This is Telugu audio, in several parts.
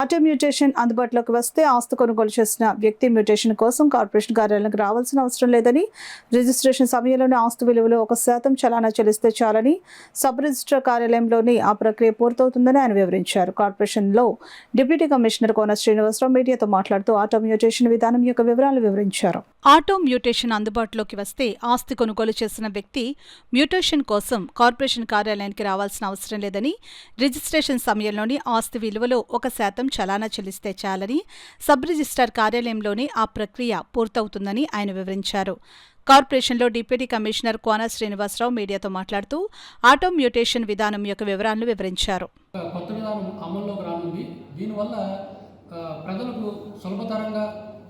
ఆటో మ్యూటేషన్ అందుబాటులోకి వస్తే ఆస్తి కొనుగోలు చేసిన వ్యక్తి మ్యూటేషన్ కోసం కార్పొరేషన్ కార్యాలయానికి రావాల్సిన అవసరం లేదని, రిజిస్ట్రేషన్ సమయంలోనే ఆస్తి విలువలో 1% చలానా చెల్లిస్తే చాలని, సబ్ రిజిస్ట్రార్ కార్యాలయంలోని ఆ ప్రక్రియ పూర్తవుతుందని ఆయన వివరించారు. కార్పొరేషన్లో డిప్యూటీ కమిషనర్ కోన శ్రీనివాసరావు మీడియాతో మాట్లాడుతూ ఆటో మ్యూటేషన్ విధానం యొక్క వివరాలు వివరించారు. ఆటో మ్యూటేషన్ అందుబాటులోకి వస్తే ఆస్తి కొనుగోలు చేసిన వ్యక్తి మ్యూటేషన్ కోసం కార్పొరేషన్ కార్యాలయానికి రావాల్సిన అవసరం లేదని, రిజిస్ట్రేషన్ సమయంలోనే ఆస్తి విలువలో 1% చలానా చెల్లిస్తే చాలని, సబ్ రిజిస్ట్రార్ కార్యాలయంలోనే ఆ ప్రక్రియ పూర్తవుతుందని ఆయన వివరించారు. కార్పొరేషన్లో డిప్యూటీ కమిషనర్ కోన శ్రీనివాసరావు మీడియాతో మాట్లాడుతూ ఆటో మ్యూటేషన్ విధానం యొక్క వివరాలను వివరించారు. కొత్త విధానం అమల్లోకి రానుంది. దీనివల్ల ప్రజలకు సులభతరంగా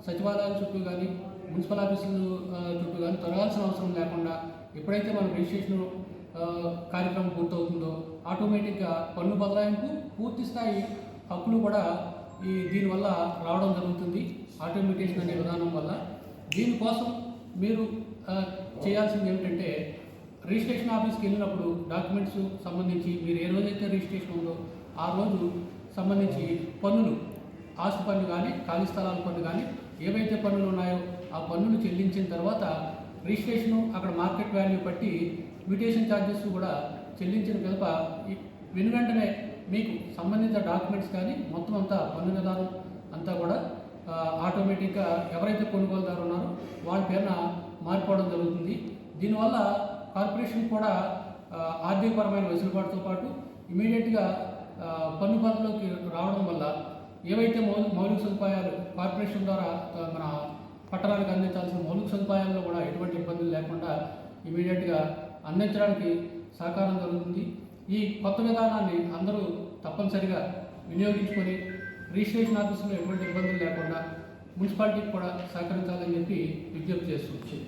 సచివాలయాల చుట్టూ కానీ, మున్సిపల్ ఆఫీసుల చుట్టూ కానీ తిరగాల్సిన అవసరం లేకుండా ఎప్పుడైతే మన రిజిస్ట్రేషన్ కార్యక్రమం పూర్తవుతుందో ఆటోమేటిక్గా పన్ను బదలాయింపు పూర్తి స్థాయి హక్కులు కూడా దీనివల్ల రావడం జరుగుతుంది. ఆటోమేటేషన్ అనే విధానం వల్ల దీనికోసం మీరు చేయాల్సింది ఏమిటంటే, రిజిస్ట్రేషన్ ఆఫీస్కి వెళ్ళినప్పుడు డాక్యుమెంట్స్ సంబంధించి మీరు ఏ రోజైతే రిజిస్ట్రేషన్ ఉందో ఆ రోజు సంబంధించి పన్నులు, ఆస్తి పన్ను కానీ, ఖాళీ స్థలాల పన్ను కానీ ఏవైతే పన్నులు ఉన్నాయో ఆ పన్నులు చెల్లించిన తర్వాత రిజిస్ట్రేషను అక్కడ మార్కెట్ వాల్యూ బట్టి మ్యూటేషన్ ఛార్జెస్ కూడా చెల్లించిన పిదప వెంటనే మీకు సంబంధిత డాక్యుమెంట్స్ కానీ మొత్తం అంతా పన్ను విధానం అంతా కూడా ఆటోమేటిక్గా ఎవరైతే కొనుగోలుదారు ఉన్నారో వాళ్ళ పేరున మారిపోవడం జరుగుతుంది. దీనివల్ల కార్పొరేషన్ కూడా ఆర్థికపరమైన వెసులుబాటుతో పాటు ఇమీడియట్గా పన్ను పరిధిలోకి రావడం వల్ల ఏవైతే మౌలిక సదుపాయాలు కార్పొరేషన్ ద్వారా మన పట్టణానికి అందించాల్సిన మౌలిక సదుపాయాల్లో కూడా ఎటువంటి ఇబ్బందులు లేకుండా ఇమీడియట్గా అందించడానికి సహకారం జరుగుతుంది. ఈ కొత్త విధానాన్ని అందరూ తప్పనిసరిగా వినియోగించుకొని రిజిస్ట్రేషన్ ఆఫీసులో ఎటువంటి ఇబ్బందులు లేకుండా మున్సిపాలిటీకి కూడా సహకరించాలని చెప్పి విజ్ఞప్తి చేస్తుంది.